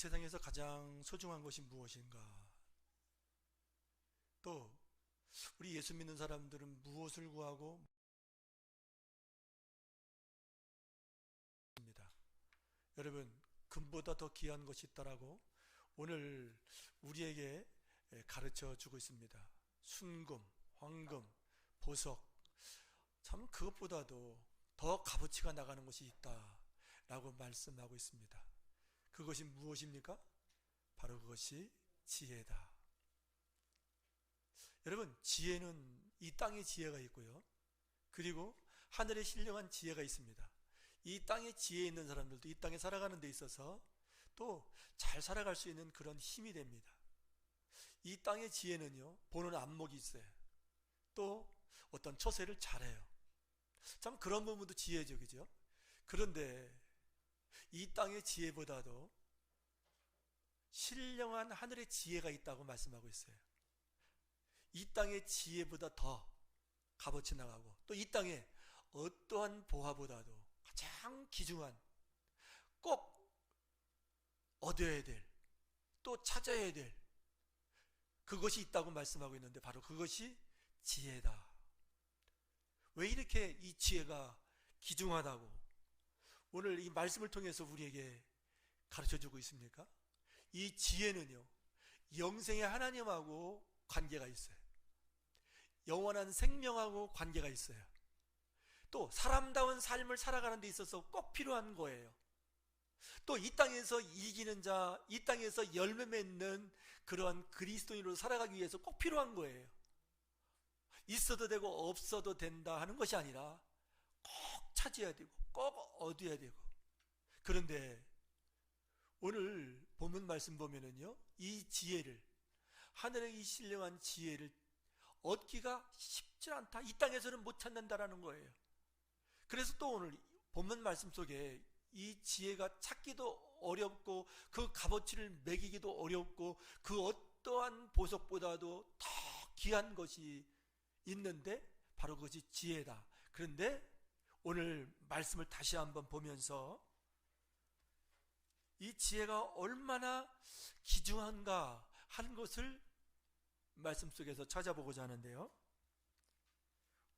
세상에서 가장 소중한 것이 무엇인가? 또 우리 예수 믿는 사람들은 무엇을 구하고 있습니다. 여러분, 금보다 더 귀한 것이 있다라고 오늘 우리에게 가르쳐 주고 있습니다. 순금, 황금, 보석, 참 그것보다도 더 값어치가 나가는 것이 있다라고 말씀하고 있습니다. 그것이 무엇입니까? 바로 그것이 지혜다. 여러분, 지혜는 이 땅에 지혜가 있고요, 그리고 하늘에 신령한 지혜가 있습니다. 이 땅에 지혜 있는 사람들도 이 땅에 살아가는 데 있어서 또 잘 살아갈 수 있는 그런 힘이 됩니다. 이 땅의 지혜는요, 보는 안목이 있어요. 또 어떤 처세를 잘해요. 참 그런 부분도 지혜적이죠. 그런데 이 땅의 지혜보다도 신령한 하늘의 지혜가 있다고 말씀하고 있어요. 이 땅의 지혜보다 더 값어치 나가고, 또 이 땅에 어떠한 보화보다도 가장 귀중한, 꼭 얻어야 될, 또 찾아야 될 그것이 있다고 말씀하고 있는데, 바로 그것이 지혜다. 왜 이렇게 이 지혜가 귀중하다고 오늘 이 말씀을 통해서 우리에게 가르쳐주고 있습니까? 이 지혜는요, 영생의 하나님하고 관계가 있어요. 영원한 생명하고 관계가 있어요. 또 사람다운 삶을 살아가는 데 있어서 꼭 필요한 거예요. 또 이 땅에서 이기는 자, 이 땅에서 열매 맺는 그러한 그리스도인으로 살아가기 위해서 꼭 필요한 거예요. 있어도 되고 없어도 된다 하는 것이 아니라 꼭 찾아야 되고 꼭 얻어야 되고. 그런데 오늘 본문 말씀 보면은요, 이 지혜를, 하늘의 이 신령한 지혜를 얻기가 쉽지 않다, 이 땅에서는 못 찾는다라는 거예요. 그래서 또 오늘 본문 말씀 속에 이 지혜가 찾기도 어렵고 그 값어치를 매기기도 어렵고 그 어떠한 보석보다도 더 귀한 것이 있는데 바로 그것이 지혜다. 그런데 오늘 말씀을 다시 한번 보면서 이 지혜가 얼마나 귀중한가 하는 것을 말씀 속에서 찾아보고자 하는데요,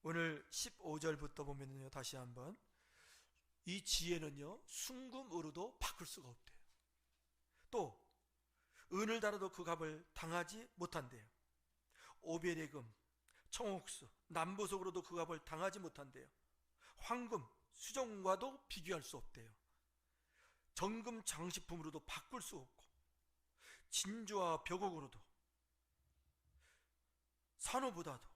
오늘 15절부터 보면요, 다시 한번 이 지혜는요, 순금으로도 바꿀 수가 없대요. 또 은을 달아도 그 값을 당하지 못한대요. 오벨의 금, 청옥수, 남보석으로도 그 값을 당하지 못한대요. 황금, 수정과도 비교할 수 없대요. 정금 장식품으로도 바꿀 수 없고, 진주와 벽옥으로도 산호보다도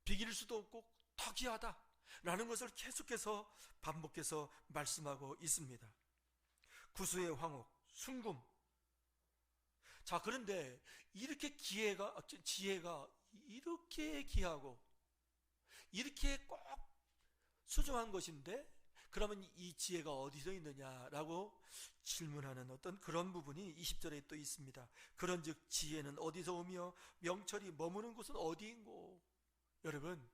비길 수도 없고 더 귀하다 라는 것을 계속해서 반복해서 말씀하고 있습니다. 구수의 황옥, 순금. 자, 그런데 이렇게 지혜가 이렇게 귀하고 이렇게 꼭 소중한 것인데, 그러면 이 지혜가 어디서 있느냐라고 질문하는 어떤 그런 부분이 20절에 또 있습니다. 그런즉 지혜는 어디서 오며 명철이 머무는 곳은 어디인고. 여러분,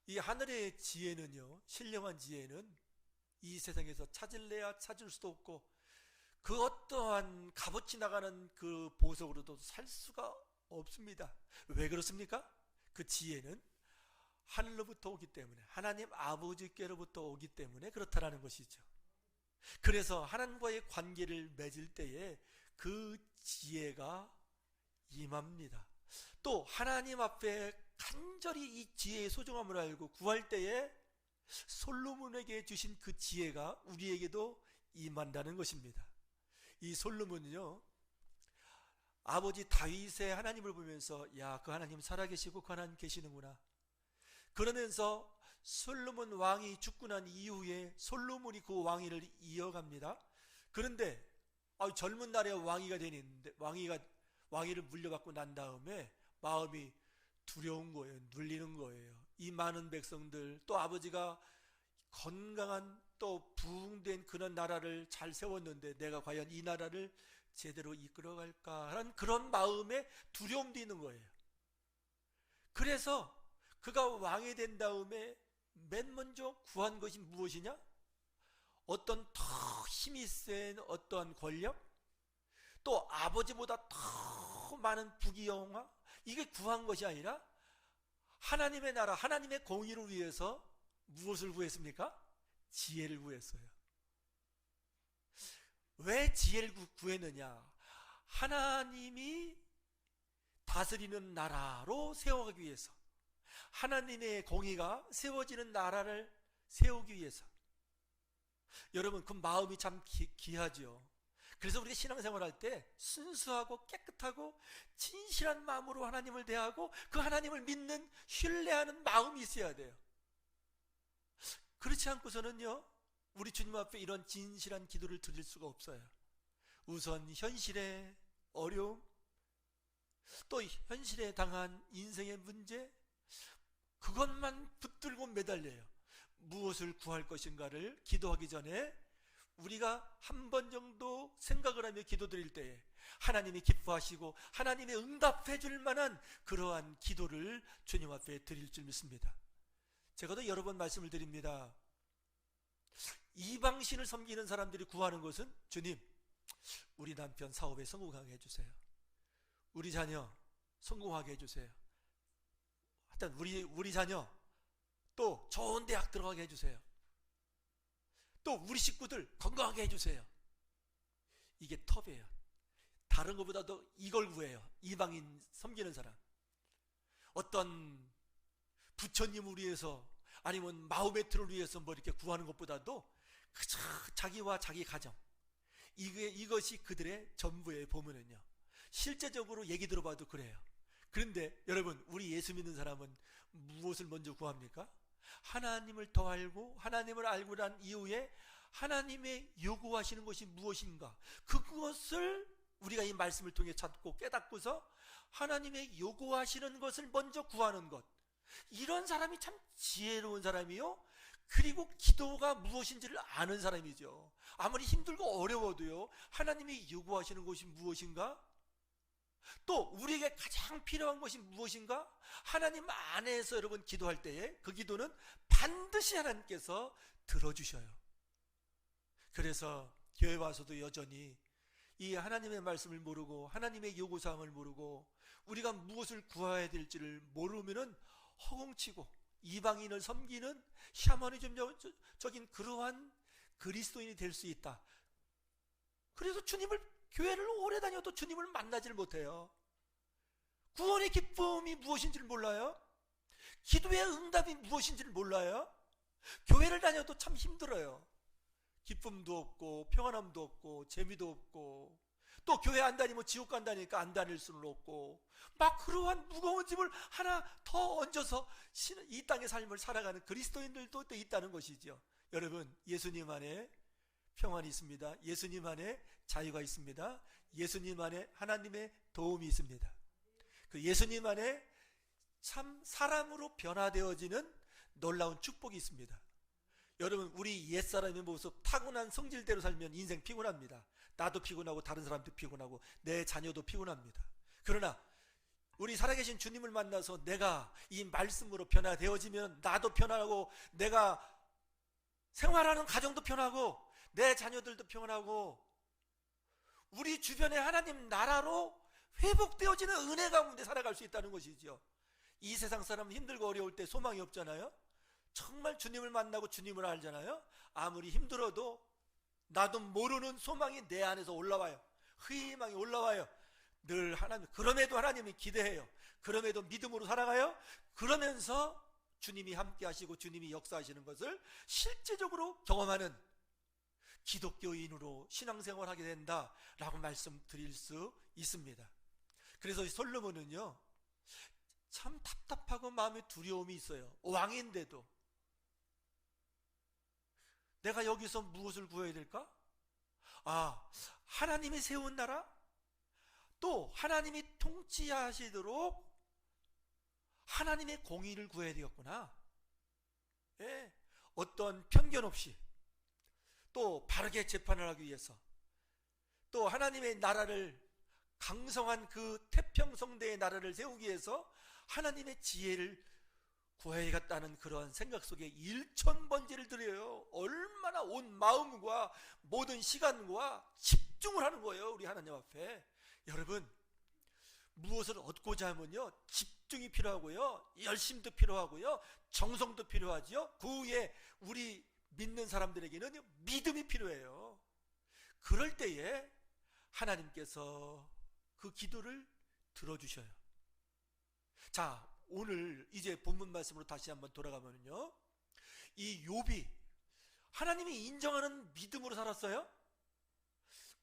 이 하늘의 지혜는요, 신령한 지혜는 이 세상에서 찾을래야 찾을 수도 없고 그 어떠한 값어치 나가는 그 보석으로도 살 수가 없습니다. 왜 그렇습니까? 그 지혜는 하늘로부터 오기 때문에, 하나님 아버지께로부터 오기 때문에 그렇다라는 것이죠. 그래서 하나님과의 관계를 맺을 때에 그 지혜가 임합니다. 또 하나님 앞에 간절히 이 지혜의 소중함을 알고 구할 때에 솔로몬에게 주신 그 지혜가 우리에게도 임한다는 것입니다. 이 솔로몬은요, 아버지 다윗의 하나님을 보면서 야, 그 하나님 살아계시고 그 하나님 계시는구나, 그러면서 솔로몬 왕이 죽고 난 이후에 솔로몬이 그 왕위를 이어갑니다. 그런데 젊은 날에 왕위가 되는데, 왕위를 물려받고 난 다음에 마음이 두려운 거예요. 눌리는 거예요. 이 많은 백성들, 또 아버지가 건강한 또 부흥된 그런 나라를 잘 세웠는데 내가 과연 이 나라를 제대로 이끌어갈까 하는 그런 마음에 두려움도 있는 거예요. 그래서 그가 왕이 된 다음에 맨 먼저 구한 것이 무엇이냐? 어떤 더 힘이 센 어떠한 권력, 또 아버지보다 더 많은 부귀영화, 이게 구한 것이 아니라 하나님의 나라, 하나님의 공의를 위해서 무엇을 구했습니까? 지혜를 구했어요. 왜 지혜를 구했느냐? 하나님이 다스리는 나라로 세워가기 위해서, 하나님의 공의가 세워지는 나라를 세우기 위해서. 여러분, 그 마음이 참 귀하죠. 그래서 우리가 신앙생활 할 때 순수하고 깨끗하고 진실한 마음으로 하나님을 대하고 그 하나님을 믿는, 신뢰하는 마음이 있어야 돼요. 그렇지 않고서는요, 우리 주님 앞에 이런 진실한 기도를 드릴 수가 없어요. 우선 현실의 어려움, 또 현실에 당한 인생의 문제, 그것만 붙들고 매달려요. 무엇을 구할 것인가를 기도하기 전에 우리가 한 번 정도 생각을 하며 기도드릴 때에 하나님이 기뻐하시고 하나님이 응답해 줄 만한 그러한 기도를 주님 앞에 드릴 줄 믿습니다. 제가 또 여러 번 말씀을 드립니다. 이방신을 섬기는 사람들이 구하는 것은, 주님, 우리 남편 사업에 성공하게 해주세요. 우리 자녀 성공하게 해주세요. 하여튼 우리 자녀 또 좋은 대학 들어가게 해주세요. 또 우리 식구들 건강하게 해주세요. 이게 톱이에요. 다른 것보다도 이걸 구해요. 이방인 섬기는 사람. 어떤 부처님을 위해서, 아니면 마호메트를 위해서 뭐 이렇게 구하는 것보다도 그저 자기와 자기 가정, 이것이 그들의 전부에 보면은요, 실제적으로 얘기 들어봐도 그래요. 그런데 여러분, 우리 예수 믿는 사람은 무엇을 먼저 구합니까? 하나님을 더 알고, 하나님을 알고 난 이후에 하나님의 요구하시는 것이 무엇인가, 그것을 우리가 이 말씀을 통해 찾고 깨닫고서 하나님의 요구하시는 것을 먼저 구하는 것, 이런 사람이 참 지혜로운 사람이요, 그리고 기도가 무엇인지를 아는 사람이죠. 아무리 힘들고 어려워도요, 하나님이 요구하시는 것이 무엇인가, 또 우리에게 가장 필요한 것이 무엇인가, 하나님 안에서 여러분 기도할 때에 그 기도는 반드시 하나님께서 들어주셔요. 그래서 교회 와서도 여전히 이 하나님의 말씀을 모르고 하나님의 요구사항을 모르고 우리가 무엇을 구해야 될지를 모르면은 허공치고 이방인을 섬기는 샤머니즘적인 그러한 그리스도인이 될 수 있다. 그래서 교회를 오래 다녀도 주님을 만나지를 못해요. 구원의 기쁨이 무엇인지를 몰라요. 기도의 응답이 무엇인지를 몰라요. 교회를 다녀도 참 힘들어요. 기쁨도 없고 평안함도 없고 재미도 없고, 또 교회 안 다니면 지옥 간다니까 안 다닐 수는 없고, 막 그러한 무거운 짐을 하나 더 얹어서 이 땅의 삶을 살아가는 그리스도인들도 또 있다는 것이죠. 여러분, 예수님 안에 평안이 있습니다. 예수님 안에 자유가 있습니다. 예수님 안에 하나님의 도움이 있습니다. 그 예수님 안에 참 사람으로 변화되어지는 놀라운 축복이 있습니다. 여러분, 우리 옛사람의 모습, 타고난 성질대로 살면 인생 피곤합니다. 나도 피곤하고 다른 사람도 피곤하고 내 자녀도 피곤합니다. 그러나 우리 살아계신 주님을 만나서 내가 이 말씀으로 변화되어지면 나도 편하고, 내가 생활하는 가정도 편하고, 내 자녀들도 평안하고, 우리 주변의 하나님 나라로 회복되어지는 은혜 가운데 살아갈 수 있다는 것이죠. 이 세상 사람은 힘들고 어려울 때 소망이 없잖아요. 정말 주님을 만나고 주님을 알잖아요. 아무리 힘들어도 나도 모르는 소망이 내 안에서 올라와요. 희망이 올라와요. 늘 하나님, 그럼에도 하나님이 기대해요. 그럼에도 믿음으로 살아가요. 그러면서 주님이 함께 하시고 주님이 역사하시는 것을 실제적으로 경험하는 기독교인으로 신앙생활하게 된다라고 말씀드릴 수 있습니다. 그래서 솔로몬은요, 참 답답하고 마음에 두려움이 있어요. 왕인데도 내가 여기서 무엇을 구해야 될까? 하나님이 세운 나라, 또 하나님이 통치하시도록 하나님의 공의를 구해야 되겠구나. 예, 어떤 편견 없이 또 바르게 재판을 하기 위해서, 또 하나님의 나라를, 강성한 그 태평성대의 나라를 세우기 위해서 하나님의 지혜를 구해야겠다는 그런 생각 속에 일천번제를 드려요. 얼마나 온 마음과 모든 시간과 집중을 하는 거예요. 우리 하나님 앞에. 여러분, 무엇을 얻고자 하면요, 집중이 필요하고요, 열심도 필요하고요, 정성도 필요하지요. 그 후에 우리 믿는 사람들에게는 믿음이 필요해요. 그럴 때에 하나님께서 그 기도를 들어주셔요. 자, 오늘 이제 본문 말씀으로 다시 한번 돌아가면요, 이 욥이 하나님이 인정하는 믿음으로 살았어요?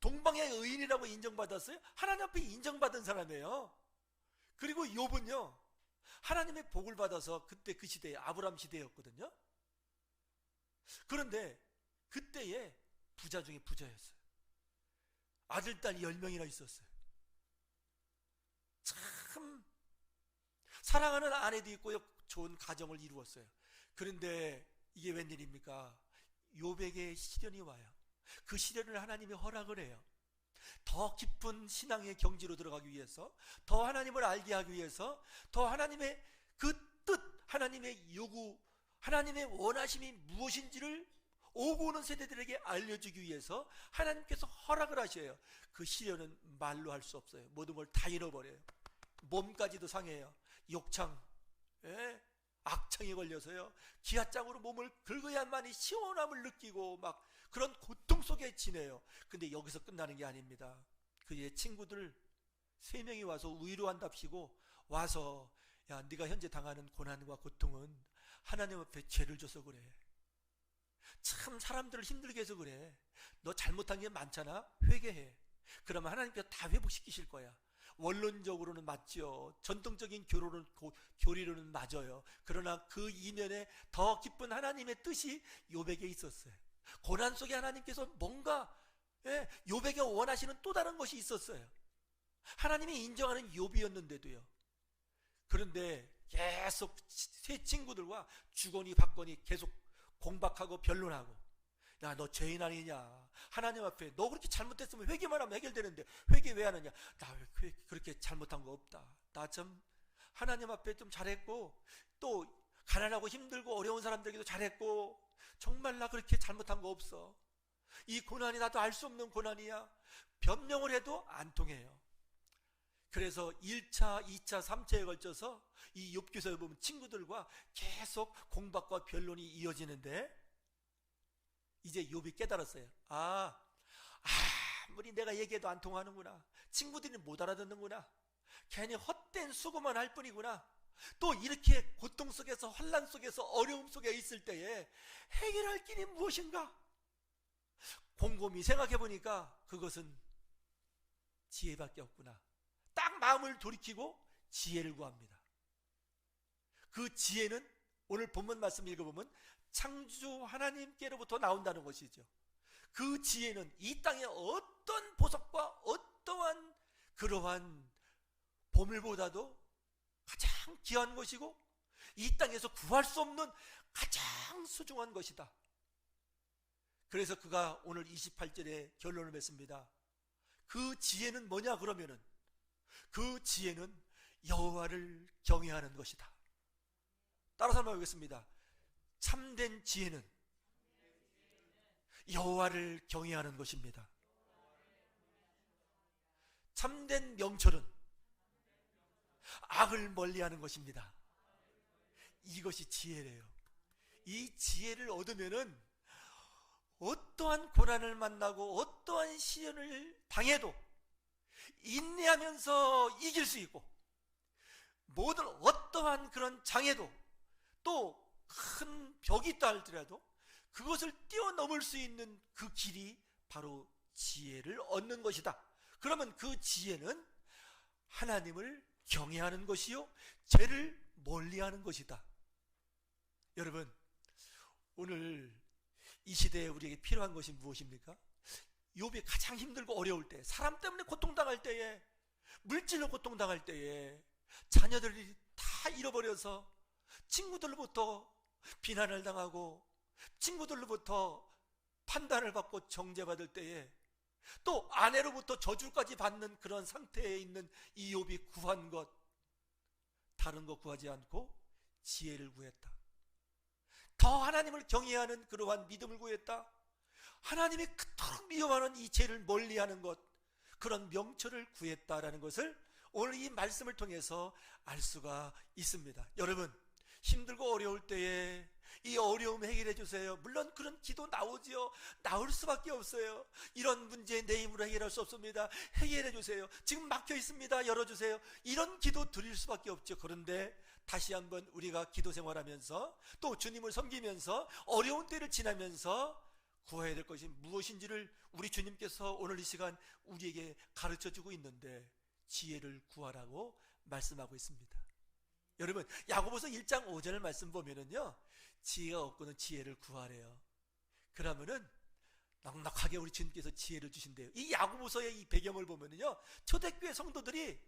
동방의 의인이라고 인정받았어요? 하나님 앞에 인정받은 사람이에요. 그리고 욥은요, 하나님의 복을 받아서, 그때 그 시대에 아브람 시대였거든요. 그런데 그때에 부자 중에 부자였어요. 아들, 딸 10명이나 있었어요. 참 사랑하는 아내도 있고요, 좋은 가정을 이루었어요. 그런데 이게 웬일입니까? 욥에게 시련이 와요. 그 시련을 하나님이 허락을 해요. 더 깊은 신앙의 경지로 들어가기 위해서, 더 하나님을 알게 하기 위해서, 더 하나님의 그 뜻, 하나님의 요구, 하나님의 원하심이 무엇인지를 오고 오는 세대들에게 알려주기 위해서 하나님께서 허락을 하셔요. 그 시련은 말로 할 수 없어요. 모든 걸 다 잃어버려요. 몸까지도 상해요. 욕창, 악창에 걸려서요, 기아장으로 몸을 긁어야만이 시원함을 느끼고 막 그런 고통 속에 지내요. 근데 여기서 끝나는 게 아닙니다. 그의 친구들 3명이 와서 위로한답시고 와서, 야, 네가 현재 당하는 고난과 고통은 하나님 앞에 죄를 져서 그래. 참 사람들을 힘들게 해서 그래. 너 잘못한 게 많잖아. 회개해. 그러면 하나님께서 다 회복시키실 거야. 원론적으로는 맞죠. 전통적인 교리로는 맞아요. 그러나 그 이면에 더 깊은 하나님의 뜻이 욥에게 있었어요. 고난 속에 하나님께서 뭔가, 욥에게 원하시는 또 다른 것이 있었어요. 하나님이 인정하는 욥이었는데도요. 그런데 계속 세 친구들과 주거니 받거니 계속 공박하고 변론하고, 야, 너 죄인 아니냐? 하나님 앞에 너 그렇게 잘못했으면 회개만 하면 해결되는데 회개 왜 하느냐? 나 왜 그렇게 잘못한 거 없다. 나 참 하나님 앞에 좀 잘했고, 또 가난하고 힘들고 어려운 사람들에게도 잘했고, 정말 나 그렇게 잘못한 거 없어. 이 고난이 나도 알 수 없는 고난이야. 변명을 해도 안 통해요. 그래서 1차, 2차, 3차에 걸쳐서 이 욥기서에 보면 친구들과 계속 공박과 변론이 이어지는데, 이제 욥이 깨달았어요. 아무리 내가 얘기해도 안 통하는구나. 친구들이 못 알아듣는구나. 괜히 헛된 수고만 할 뿐이구나. 또 이렇게 고통 속에서, 환난 속에서, 어려움 속에 있을 때에 해결할 길이 무엇인가? 곰곰이 생각해 보니까 그것은 지혜밖에 없구나. 딱 마음을 돌이키고 지혜를 구합니다. 그 지혜는 오늘 본문 말씀 읽어보면 창조 하나님께로부터 나온다는 것이죠. 그 지혜는 이 땅의 어떤 보석과 어떠한 그러한 보물보다도 가장 귀한 것이고, 이 땅에서 구할 수 없는 가장 소중한 것이다. 그래서 그가 오늘 28절에 결론을 맺습니다. 그 지혜는 뭐냐 그러면은, 그 지혜는 여호와를 경외하는 것이다. 따라서 한번 보겠습니다. 참된 지혜는 여호와를 경외하는 것입니다. 참된 명철은 악을 멀리하는 것입니다. 이것이 지혜래요. 이 지혜를 얻으면은 어떠한 고난을 만나고 어떠한 시련을 당해도 인내하면서 이길 수 있고, 모든 어떠한 그런 장애도, 또 큰 벽이 있다 할지라도 그것을 뛰어넘을 수 있는 그 길이 바로 지혜를 얻는 것이다. 그러면 그 지혜는 하나님을 경외하는 것이요, 죄를 멀리하는 것이다. 여러분, 오늘 이 시대에 우리에게 필요한 것이 무엇입니까? 욥이 가장 힘들고 어려울 때, 사람 때문에 고통당할 때에, 물질로 고통당할 때에, 자녀들이 다 잃어버려서 친구들로부터 비난을 당하고 친구들로부터 판단을 받고 정죄받을 때에, 또 아내로부터 저주까지 받는 그런 상태에 있는 이 욥이 구한 것, 다른 거 구하지 않고 지혜를 구했다. 더 하나님을 경외하는 그러한 믿음을 구했다. 하나님이 그토록 미워하는 이 죄를 멀리하는 것, 그런 명철을 구했다라는 것을 오늘 이 말씀을 통해서 알 수가 있습니다. 여러분, 힘들고 어려울 때에 이 어려움 해결해 주세요. 물론 그런 기도 나오지요. 나올 수밖에 없어요. 이런 문제 내 힘으로 해결할 수 없습니다. 해결해 주세요. 지금 막혀 있습니다. 열어주세요. 이런 기도 드릴 수밖에 없죠. 그런데 다시 한번 우리가 기도 생활하면서 또 주님을 섬기면서 어려운 때를 지나면서 구해야 될 것이 무엇인지를 우리 주님께서 오늘 이 시간 우리에게 가르쳐 주고 있는데 지혜를 구하라고 말씀하고 있습니다. 여러분, 야고보서 1장 5절 말씀 보면은요, 지혜가 없고는 지혜를 구하래요. 그러면은 넉넉하게 우리 주님께서 지혜를 주신대요. 이 야고보서의 이 배경을 보면은요, 초대교회 성도들이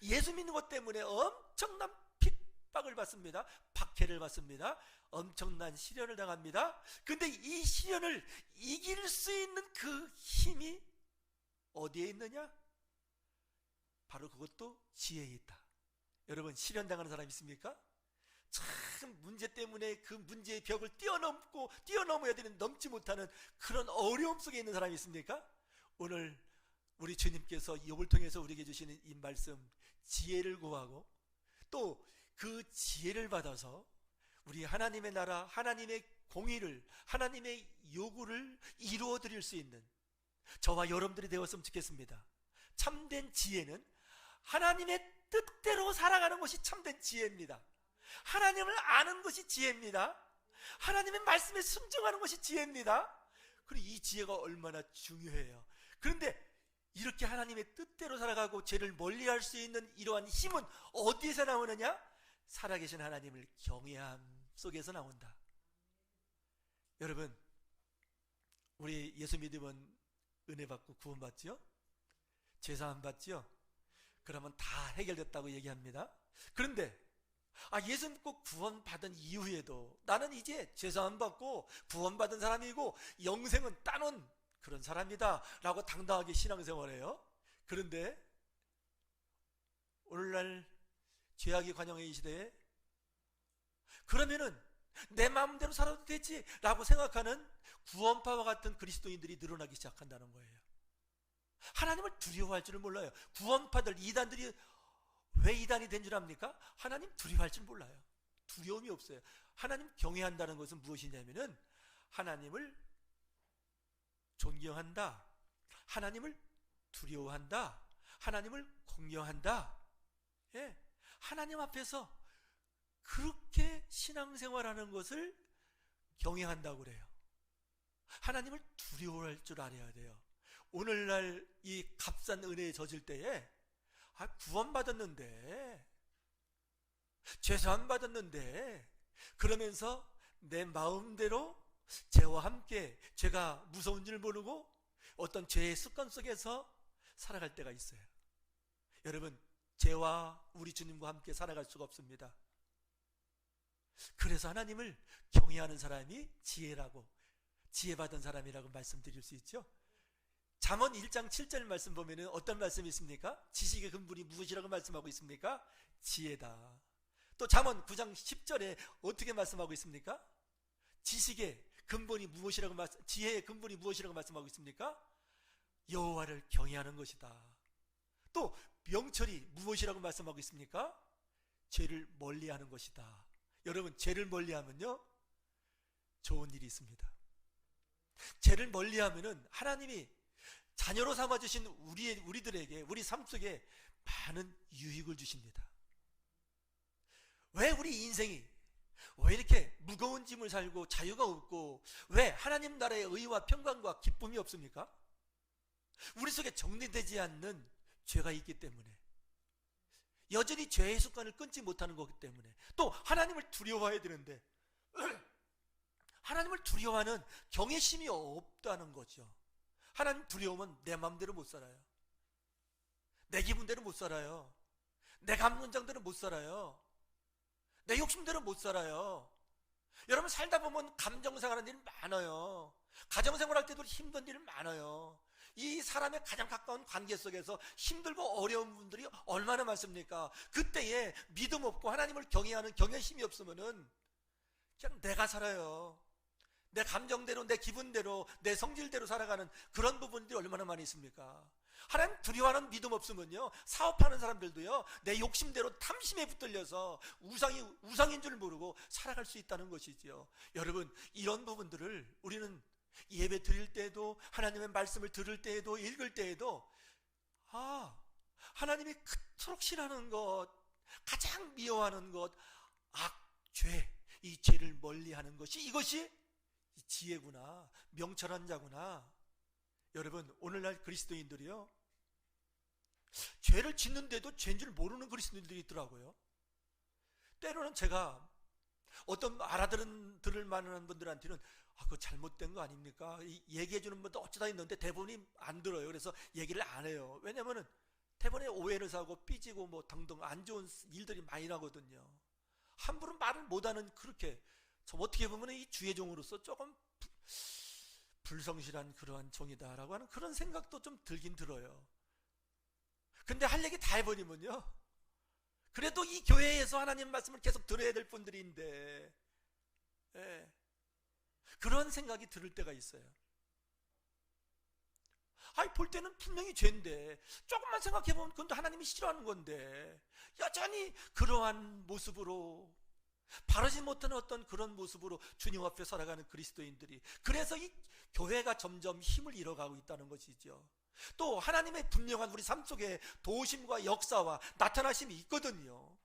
예수 믿는 것 때문에 엄청난 핍박을 받습니다. 박해를 받습니다. 엄청난 시련을 당합니다. 근데 이 시련을 이길 수 있는 그 힘이 어디에 있느냐? 바로 그것도 지혜에 있다. 여러분, 시련 당하는 사람 있습니까? 참 문제 때문에 그 문제의 벽을 뛰어넘어야 되는 넘지 못하는 그런 어려움 속에 있는 사람이 있습니까? 오늘 우리 주님께서 욥을 통해서 우리에게 주시는 이 말씀, 지혜를 구하고 또 그 지혜를 받아서 우리 하나님의 나라, 하나님의 공의를, 하나님의 요구를 이루어 드릴 수 있는 저와 여러분들이 되었으면 좋겠습니다. 참된 지혜는 하나님의 뜻대로 살아가는 것이 참된 지혜입니다. 하나님을 아는 것이 지혜입니다. 하나님의 말씀에 순종하는 것이 지혜입니다. 그리고 이 지혜가 얼마나 중요해요. 그런데 이렇게 하나님의 뜻대로 살아가고 죄를 멀리할 수 있는 이러한 힘은 어디에서 나오느냐? 살아계신 하나님을 경외함 속에서 나온다. 여러분, 우리 예수 믿으면 은혜 받고 구원 받지요? 제사 안 받지요? 그러면 다 해결됐다고 얘기합니다. 그런데 예수 믿고 구원 받은 이후에도 나는 이제 제사 안 받고 구원 받은 사람이고 영생은 따놓은 그런 사람이다 라고 당당하게 신앙생활해요. 그런데 오늘날 죄악이 관영의 이 시대에 그러면은 내 마음대로 살아도 되지 라고 생각하는 구원파와 같은 그리스도인들이 늘어나기 시작한다는 거예요. 하나님을 두려워할 줄을 몰라요. 구원파들, 이단들이 왜 이단이 된 줄 압니까? 하나님 두려워할 줄 몰라요. 두려움이 없어요. 하나님 경외한다는 것은 무엇이냐면은 하나님을 존경한다, 하나님을 두려워한다, 하나님을 공경한다. 예, 하나님 앞에서 그렇게 신앙생활하는 것을 경외한다고 그래요. 하나님을 두려워할 줄 알아야 돼요. 오늘날 이 값싼 은혜에 젖을 때에 구원 받았는데, 죄사함 받았는데, 그러면서 내 마음대로 죄와 함께 죄가 무서운 줄 모르고 어떤 죄의 습관 속에서 살아갈 때가 있어요. 여러분, 죄와 우리 주님과 함께 살아갈 수가 없습니다. 그래서 하나님을 경외하는 사람이 지혜라고, 지혜받은 사람이라고 말씀드릴 수 있죠. 잠언 1장 7절 말씀 보면은 어떤 말씀이 있습니까? 지식의 근본이 무엇이라고 말씀하고 있습니까? 지혜다. 또 잠언 9장 10절에 어떻게 말씀하고 있습니까? 지식의 근본이 무엇이라고 지혜의 근본이 무엇이라고 말씀하고 있습니까? 여호와를 경외하는 것이다. 또 명철이 무엇이라고 말씀하고 있습니까? 죄를 멀리하는 것이다. 여러분, 죄를 멀리하면요 좋은 일이 있습니다. 죄를 멀리하면은 하나님이 자녀로 삼아주신 우리들에게, 우리 삶 속에 많은 유익을 주십니다. 왜 우리 인생이 왜 이렇게 무거운 짐을 살고 자유가 없고 왜 하나님 나라의 의와 평강과 기쁨이 없습니까? 우리 속에 정리되지 않는 죄가 있기 때문에, 여전히 죄의 습관을 끊지 못하는 거기 때문에, 또 하나님을 두려워해야 되는데 하나님을 두려워하는 경외심이 없다는 거죠. 하나님 두려우면 내 마음대로 못 살아요. 내 기분대로 못 살아요. 내 감정대로 못 살아요. 내 욕심대로 못 살아요. 여러분, 살다 보면 감정생활하는 일 많아요. 가정생활할 때도 힘든 일 많아요. 이 사람의 가장 가까운 관계 속에서 힘들고 어려운 분들이 얼마나 많습니까? 그때에 믿음 없고 하나님을 경외하는 경외심이 없으면은 그냥 내가 살아요. 내 감정대로, 내 기분대로, 내 성질대로 살아가는 그런 부분들이 얼마나 많이 있습니까? 하나님 두려워하는 믿음 없으면요, 사업하는 사람들도요, 내 욕심대로 탐심에 붙들려서 우상인 줄 모르고 살아갈 수 있다는 것이지요. 여러분, 이런 부분들을 우리는 예배 드릴 때에도, 하나님의 말씀을 들을 때에도, 읽을 때에도, 하나님이 그토록 싫어하는 것, 가장 미워하는 것, 죄, 이 죄를 멀리하는 것이, 이것이 지혜구나, 명철한 자구나. 여러분, 오늘날 그리스도인들이요, 죄를 짓는데도 죄인 줄 모르는 그리스도인들이 있더라고요. 때로는 제가 어떤 들을 만한 분들한테는 그거 잘못된 거 아닙니까? 얘기해 주는 분도 어쩌다 있는데 대부분이 안 들어요. 그래서 얘기를 안 해요. 왜냐면은 대부분에 오해를 사고 삐지고 뭐 등등 안 좋은 일들이 많이 나거든요. 함부로 말을 못하는, 그렇게 어떻게 보면 이 주의 종으로서 조금 불성실한 그러한 종이다라고 하는 그런 생각도 좀 들긴 들어요. 근데 할 얘기 다 해버리면요, 그래도 이 교회에서 하나님 말씀을 계속 들어야 될 분들인데, 그런 생각이 들을 때가 있어요. 볼 때는 분명히 죄인데, 조금만 생각해보면 그건 하나님이 싫어하는 건데, 여전히 그러한 모습으로, 바르지 못한 어떤 그런 모습으로 주님 앞에 살아가는 그리스도인들이, 그래서 이 교회가 점점 힘을 잃어가고 있다는 것이죠. 또 하나님의 분명한 우리 삶 속에 도우심과 역사와 나타나심이 있거든요.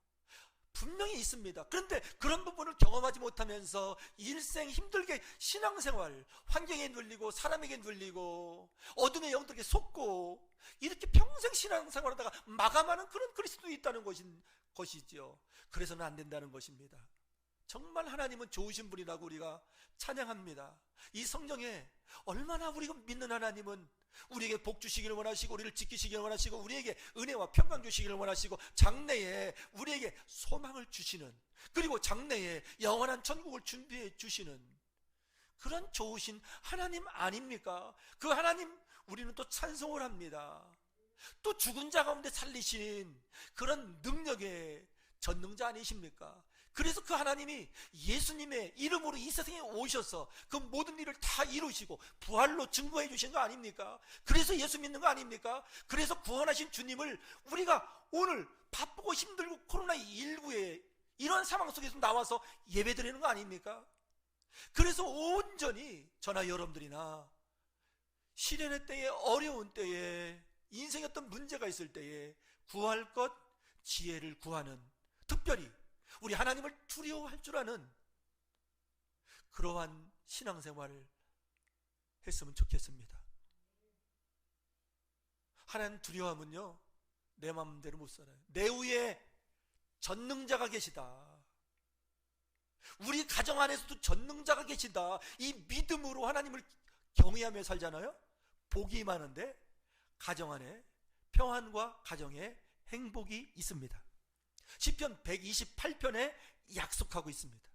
분명히 있습니다. 그런데 그런 부분을 경험하지 못하면서 일생 힘들게 신앙생활, 환경에 눌리고 사람에게 눌리고 어둠의 영들에게 속고 이렇게 평생 신앙생활하다가 마감하는 그런 그리스도인이 있다는 것이죠. 그래서는 안 된다는 것입니다. 정말 하나님은 좋으신 분이라고 우리가 찬양합니다. 이 성경에 얼마나 우리가 믿는 하나님은 우리에게 복 주시기를 원하시고, 우리를 지키시기를 원하시고, 우리에게 은혜와 평강 주시기를 원하시고, 장래에 우리에게 소망을 주시는, 그리고 장래에 영원한 천국을 준비해 주시는 그런 좋으신 하나님 아닙니까? 그 하나님 우리는 또 찬송을 합니다. 또 죽은 자 가운데 살리신 그런 능력의 전능자 아니십니까? 그래서 그 하나님이 예수님의 이름으로 이 세상에 오셔서 그 모든 일을 다 이루시고 부활로 증거해 주신 거 아닙니까? 그래서 예수 믿는 거 아닙니까? 그래서 구원하신 주님을 우리가 오늘 바쁘고 힘들고 코로나19에 이런 상황 속에서 나와서 예배드리는 거 아닙니까? 그래서 온전히 저나 여러분들이나 시련의 때에, 어려운 때에, 인생에 어떤 문제가 있을 때에 구할 것, 지혜를 구하는, 특별히 우리 하나님을 두려워할 줄 아는 그러한 신앙생활을 했으면 좋겠습니다. 하나님 두려워하면요, 내 마음대로 못 살아요. 내 위에 전능자가 계시다, 우리 가정 안에서도 전능자가 계시다, 이 믿음으로 하나님을 경외하며 살잖아요. 복이 많은데 가정 안에 평안과 가정에 행복이 있습니다. 시편 128편에 약속하고 있습니다.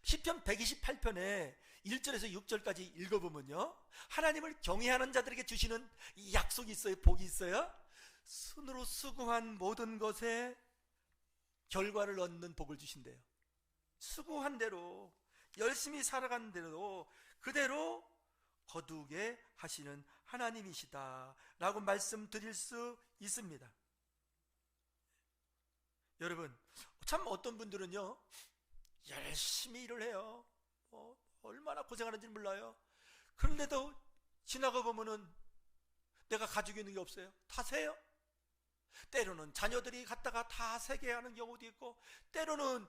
시편 128편에 1절에서 6절까지 읽어보면요, 하나님을 경외하는 자들에게 주시는 약속이 있어요. 복이 있어요. 손으로 수고한 모든 것에 결과를 얻는 복을 주신대요. 수고한 대로, 열심히 살아간 대로 그대로 거두게 하시는 하나님이시다 라고 말씀드릴 수 있습니다. 여러분, 참 어떤 분들은요, 열심히 일을 해요. 얼마나 고생하는지 몰라요. 그런데도 지나가 보면은 내가 가지고 있는 게 없어요. 다 세요. 때로는 자녀들이 갖다가 다 세게 하는 경우도 있고, 때로는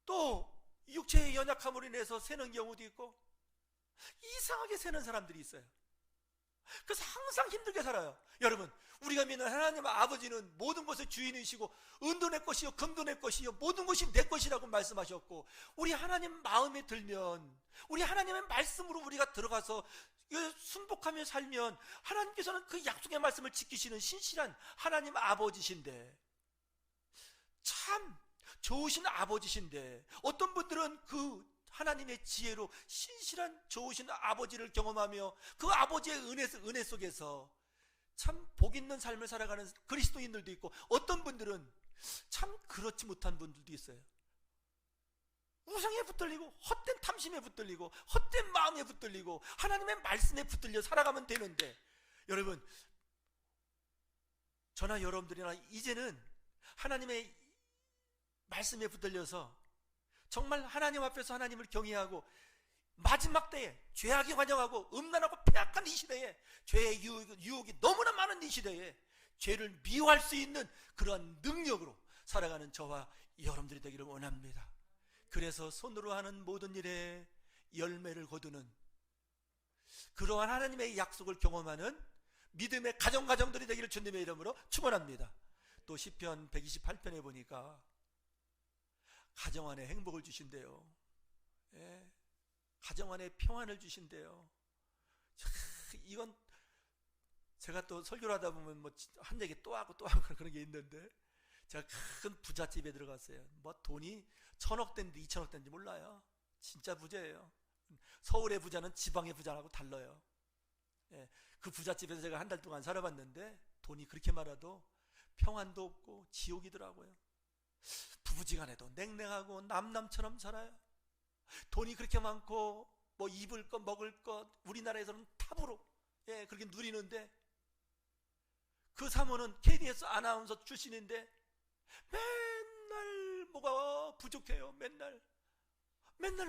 또 육체의 연약함으로 인해서 세는 경우도 있고, 이상하게 세는 사람들이 있어요. 그래서 항상 힘들게 살아요. 여러분, 우리가 믿는 하나님 아버지는 모든 것의 주인이시고, 은도 내 것이요 금도 내 것이요 모든 것이 내 것이라고 말씀하셨고, 우리 하나님 마음에 들면, 우리 하나님의 말씀으로 우리가 들어가서 순복하며 살면 하나님께서는 그 약속의 말씀을 지키시는 신실한 하나님 아버지신데, 참 좋으신 아버지신데, 어떤 분들은 그 하나님의 지혜로 신실한 좋으신 아버지를 경험하며 그 아버지의 은혜 속에서 참 복 있는 삶을 살아가는 그리스도인들도 있고, 어떤 분들은 참 그렇지 못한 분들도 있어요. 우상에 붙들리고 헛된 탐심에 붙들리고 헛된 마음에 붙들리고 하나님의 말씀에 붙들려 살아가면 되는데, 여러분, 저나 여러분들이나 이제는 하나님의 말씀에 붙들려서 정말 하나님 앞에서 하나님을 경외하고, 마지막 때에 죄악이 환영하고 음란하고 폐악한 이 시대에, 죄의 유혹이 너무나 많은 이 시대에 죄를 미워할 수 있는 그러한 능력으로 살아가는 저와 여러분들이 되기를 원합니다. 그래서 손으로 하는 모든 일에 열매를 거두는 그러한 하나님의 약속을 경험하는 믿음의 가정들이 되기를 주님의 이름으로 축원합니다. 또 시편 128편에 보니까 가정 안에 행복을 주신대요. 예, 가정 안에 평안을 주신대요. 이건 제가 또 설교를 하다 보면 뭐 한 얘기 또 하고 그런 게 있는데, 제가 큰 부잣집에 들어갔어요. 뭐 돈이 1,000억 된지 2,000억 된지 몰라요. 진짜 부자예요. 서울의 부자는 지방의 부자하고 달라요. 예, 그 부잣집에서 제가 한 달 동안 살아봤는데 돈이 그렇게 많아도 평안도 없고 지옥이더라고요. 부부지간에도 냉랭하고 남남처럼 살아요. 돈이 그렇게 많고 뭐 입을 것 먹을 것 우리나라에서는 탑으로 그렇게 누리는데, 그 사모는 KBS 아나운서 출신인데 맨날 뭐가 부족해요. 맨날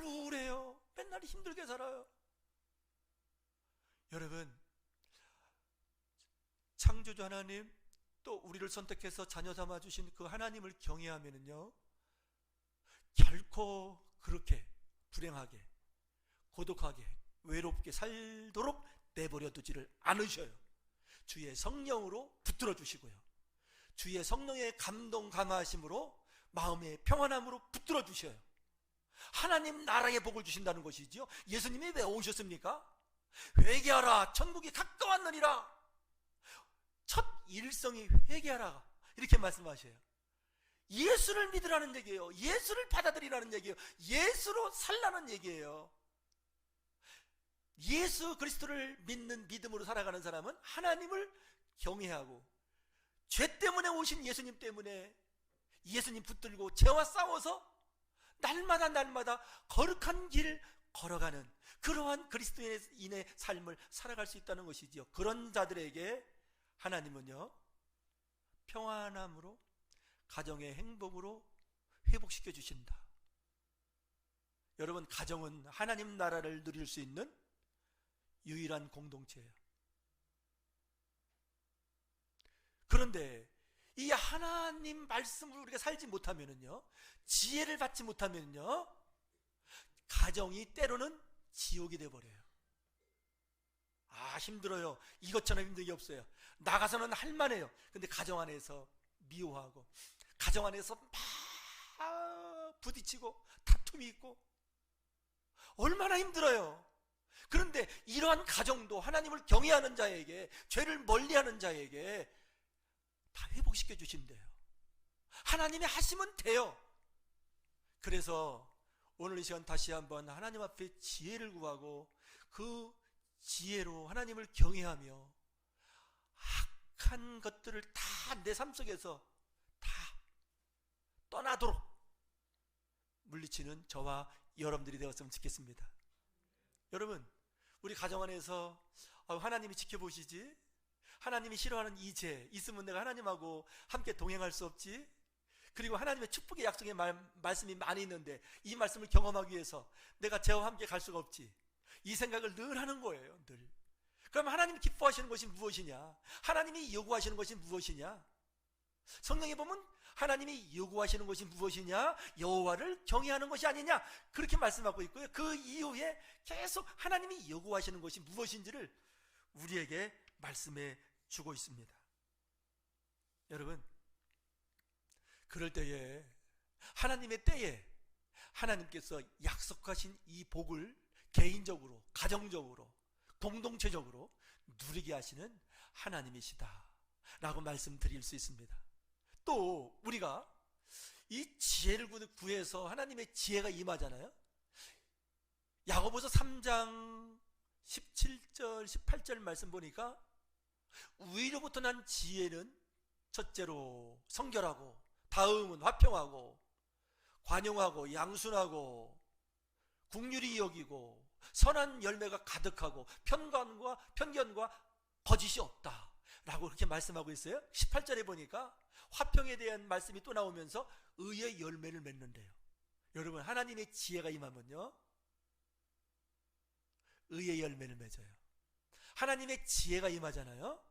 우울해요. 맨날 힘들게 살아요. 여러분, 창조주 하나님, 또 우리를 선택해서 자녀 삼아 주신 그 하나님을 경외하면은요, 결코 그렇게 불행하게, 고독하게, 외롭게 살도록 내버려 두지를 않으셔요. 주의 성령으로 붙들어 주시고요, 주의 성령의 감동 감화하심으로 마음의 평안함으로 붙들어 주셔요. 하나님 나라의 복을 주신다는 것이지요. 예수님이 왜 오셨습니까? 회개하라, 천국이 가까웠느니라. 첫 일성이 회개하라, 이렇게 말씀하셔요. 예수를 믿으라는 얘기예요. 예수를 받아들이라는 얘기예요. 예수로 살라는 얘기예요. 예수 그리스도를 믿는 믿음으로 살아가는 사람은 하나님을 경외하고, 죄 때문에 오신 예수님 때문에 예수님 붙들고 죄와 싸워서 날마다 거룩한 길 걸어가는 그러한 그리스도인의 삶을 살아갈 수 있다는 것이지요. 그런 자들에게 하나님은요, 평안함으로, 가정의 행복으로 회복시켜 주신다. 여러분, 가정은 하나님 나라를 누릴 수 있는 유일한 공동체예요. 그런데 이 하나님 말씀으로 우리가 살지 못하면은요, 지혜를 받지 못하면요, 가정이 때로는 지옥이 되어버려요. 힘들어요. 이것처럼 힘든 게 없어요. 나가서는 할만해요. 근데 가정 안에서 미워하고, 가정 안에서 막 부딪히고 다툼이 있고 얼마나 힘들어요. 그런데 이러한 가정도 하나님을 경외하는 자에게, 죄를 멀리하는 자에게 다 회복시켜 주신대요. 하나님이 하시면 돼요. 그래서 오늘 이 시간 다시 한번 하나님 앞에 지혜를 구하고, 그 지혜로 하나님을 경외하며 악한 것들을 다 내 삶 속에서 다 떠나도록 물리치는 저와 여러분들이 되었으면 좋겠습니다. 여러분, 우리 가정 안에서 하나님이 지켜보시지, 하나님이 싫어하는 이 죄 있으면 내가 하나님하고 함께 동행할 수 없지, 그리고 하나님의 축복의 약속의 말씀이 많이 있는데 이 말씀을 경험하기 위해서 내가 죄와 함께 갈 수가 없지, 이 생각을 늘 하는 거예요. 늘. 그럼 하나님이 기뻐하시는 것이 무엇이냐, 하나님이 요구하시는 것이 무엇이냐, 성경에 보면 하나님이 요구하시는 것이 무엇이냐, 여호와를 경외하는 것이 아니냐, 그렇게 말씀하고 있고요. 그 이후에 계속 하나님이 요구하시는 것이 무엇인지를 우리에게 말씀해 주고 있습니다. 여러분, 그럴 때에, 하나님의 때에 하나님께서 약속하신 이 복을 개인적으로, 가정적으로, 공동체적으로 누리게 하시는 하나님이시다 라고 말씀드릴 수 있습니다. 또 우리가 이 지혜를 구해서 하나님의 지혜가 임하잖아요. 야고보서 3장 17절 18절 말씀 보니까, 위로부터 난 지혜는 첫째로 성결하고, 다음은 화평하고, 관용하고 양순하고 긍휼히 여기고 선한 열매가 가득하고 편견과 거짓이 없다 라고 그렇게 말씀하고 있어요. 18절에 보니까 화평에 대한 말씀이 또 나오면서 의의 열매를 맺는데요. 여러분, 하나님의 지혜가 임하면요 의의 열매를 맺어요. 하나님의 지혜가 임하잖아요.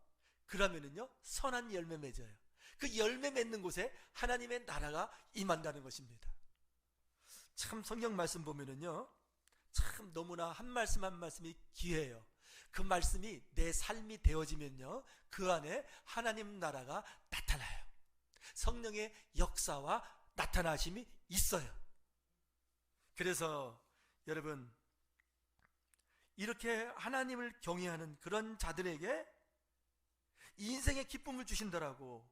그러면은요 선한 열매 맺어요. 그 열매 맺는 곳에 하나님의 나라가 임한다는 것입니다. 참 성경 말씀 보면은요 참 너무나 한 말씀 한 말씀이 귀해요. 그 말씀이 내 삶이 되어지면요 그 안에 하나님 나라가 나타나요. 성령의 역사와 나타나심이 있어요. 그래서 여러분, 이렇게 하나님을 경외하는 그런 자들에게 인생의 기쁨을 주신다라고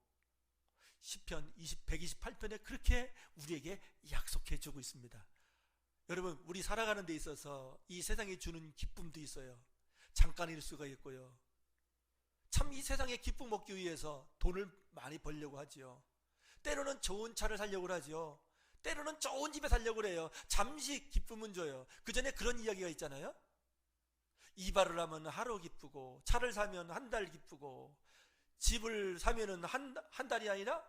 시편 128편에 그렇게 우리에게 약속해 주고 있습니다. 여러분, 우리 살아가는 데 있어서 이 세상에 주는 기쁨도 있어요. 잠깐일 수가 있고요. 참 이 세상의 기쁨 얻기 위해서 돈을 많이 벌려고 하지요. 때로는 좋은 차를 사려고 하지요. 때로는 좋은 집에 살려고 그래요. 잠시 기쁨은 줘요. 그 전에 그런 이야기가 있잖아요. 이발을 하면 하루 기쁘고, 차를 사면 한 달 기쁘고, 집을 사면은 한 달이 아니라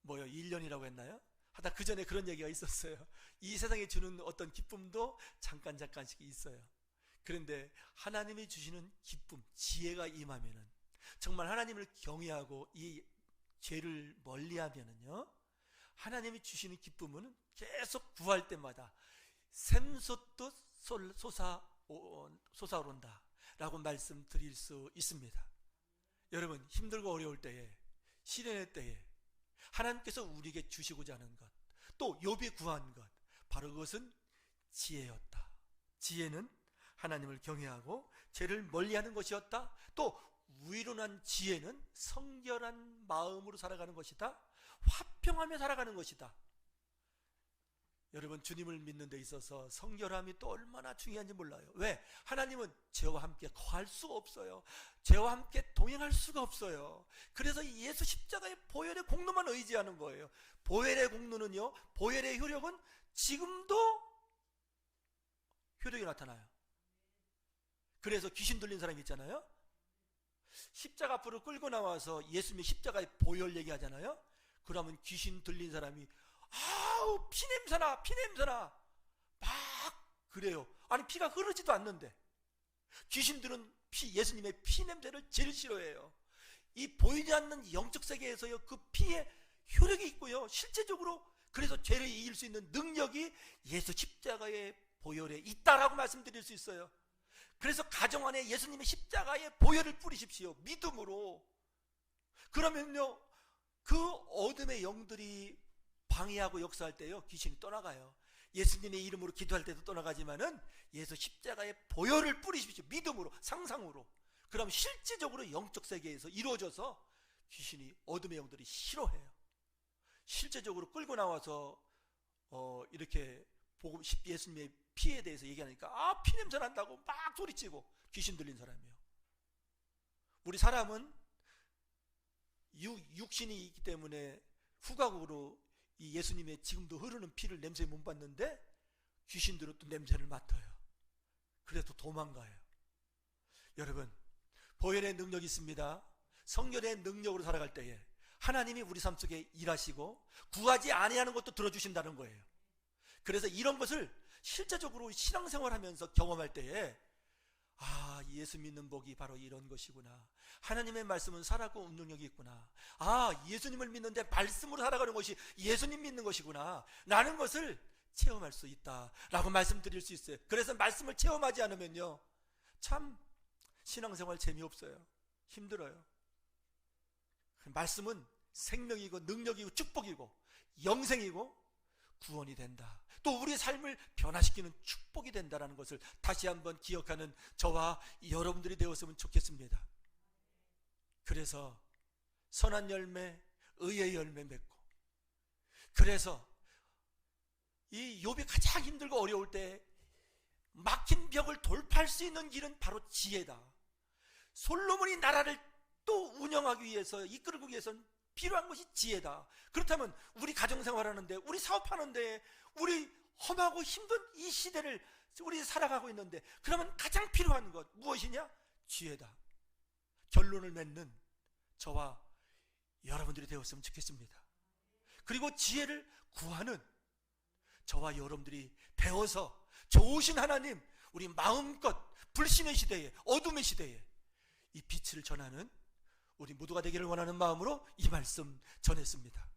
1년이라고 했나요? 하다 그 전에 그런 얘기가 있었어요. 이 세상에 주는 어떤 기쁨도 잠깐씩 있어요. 그런데 하나님이 주시는 기쁨, 지혜가 임하면은, 정말 하나님을 경외하고 이 죄를 멀리하면은요 하나님이 주시는 기쁨은 계속 구할 때마다 샘솟듯 솟아오른다 라고 말씀드릴 수 있습니다. 여러분, 힘들고 어려울 때에, 시련의 때에 하나님께서 우리에게 주시고자 하는 것, 또 욥이 구한 것, 바로 그것은 지혜였다. 지혜는 하나님을 경외하고 죄를 멀리하는 것이었다. 또 위로난 지혜는 성결한 마음으로 살아가는 것이다. 화평하며 살아가는 것이다. 여러분, 주님을 믿는 데 있어서 성결함이 또 얼마나 중요한지 몰라요. 왜? 하나님은 죄와 함께 거할 수가 없어요. 죄와 함께 동행할 수가 없어요. 그래서 예수 십자가의 보혈의 공로만 의지하는 거예요. 보혈의 공로는요, 보혈의 효력은 지금도 효력이 나타나요. 그래서 귀신 들린 사람이 있잖아요. 십자가 앞으로 끌고 나와서 예수님의 십자가의 보혈 얘기하잖아요. 그러면 귀신 들린 사람이 아우 피냄새나 막 그래요. 아니, 피가 흐르지도 않는데. 귀신들은 예수님의 피냄새를 제일 싫어해요. 이 보이지 않는 영적 세계에서요 그 피에 효력이 있고요, 실제적으로 그래서 죄를 이길 수 있는 능력이 예수 십자가의 보혈에 있다라고 말씀드릴 수 있어요. 그래서 가정 안에 예수님의 십자가의 보혈을 뿌리십시오. 믿음으로. 그러면요 그 어둠의 영들이 방해하고 역사할 때요 귀신이 떠나가요. 예수님의 이름으로 기도할 때도 떠나가지만은 예수 십자가의 보혈을 뿌리십시오. 믿음으로, 상상으로. 그럼 실제적으로 영적 세계에서 이루어져서 귀신이, 어둠의 영들이 싫어해요. 실제적으로 끌고 나와서 이렇게 예수님의 피에 대해서 얘기하니까 피냄새 난다고 막 소리치고, 귀신 들린 사람이요. 우리 사람은 육신이 있기 때문에 후각으로 이 예수님의 지금도 흐르는 피를 냄새 못 맡는데 귀신들은 또 냄새를 맡아요. 그래서 도망가요. 여러분, 보혈의 능력이 있습니다. 성결의 능력으로 살아갈 때에 하나님이 우리 삶 속에 일하시고 구하지 아니하는 것도 들어주신다는 거예요. 그래서 이런 것을 실제적으로 신앙생활하면서 경험할 때에 예수 믿는 복이 바로 이런 것이구나. 하나님의 말씀은 살았고 능력이 있구나. 예수님을 믿는데 말씀으로 살아가는 것이 예수님 믿는 것이구나 라는 것을 체험할 수 있다라고 말씀드릴 수 있어요. 그래서 말씀을 체험하지 않으면요 참 신앙생활 재미없어요. 힘들어요. 말씀은 생명이고 능력이고 축복이고 영생이고 구원이 된다. 또 우리의 삶을 변화시키는 축복이 된다는 것을 다시 한번 기억하는 저와 여러분들이 되었으면 좋겠습니다. 그래서 선한 열매, 의의 열매 맺고, 그래서 이 욥이 가장 힘들고 어려울 때 막힌 벽을 돌파할 수 있는 길은 바로 지혜다. 솔로몬이 나라를 또 운영하기 위해서, 이끌기 위해서는 필요한 것이 지혜다. 그렇다면 우리 가정생활하는데, 우리 사업하는데, 우리 험하고 힘든 이 시대를 우리 살아가고 있는데, 그러면 가장 필요한 것 무엇이냐? 지혜다. 결론을 맺는 저와 여러분들이 되었으면 좋겠습니다. 그리고 지혜를 구하는 저와 여러분들이 되어서 좋으신 하나님, 우리 마음껏 불신의 시대에, 어둠의 시대에 이 빛을 전하는 우리 모두가 되기를 원하는 마음으로 이 말씀 전했습니다.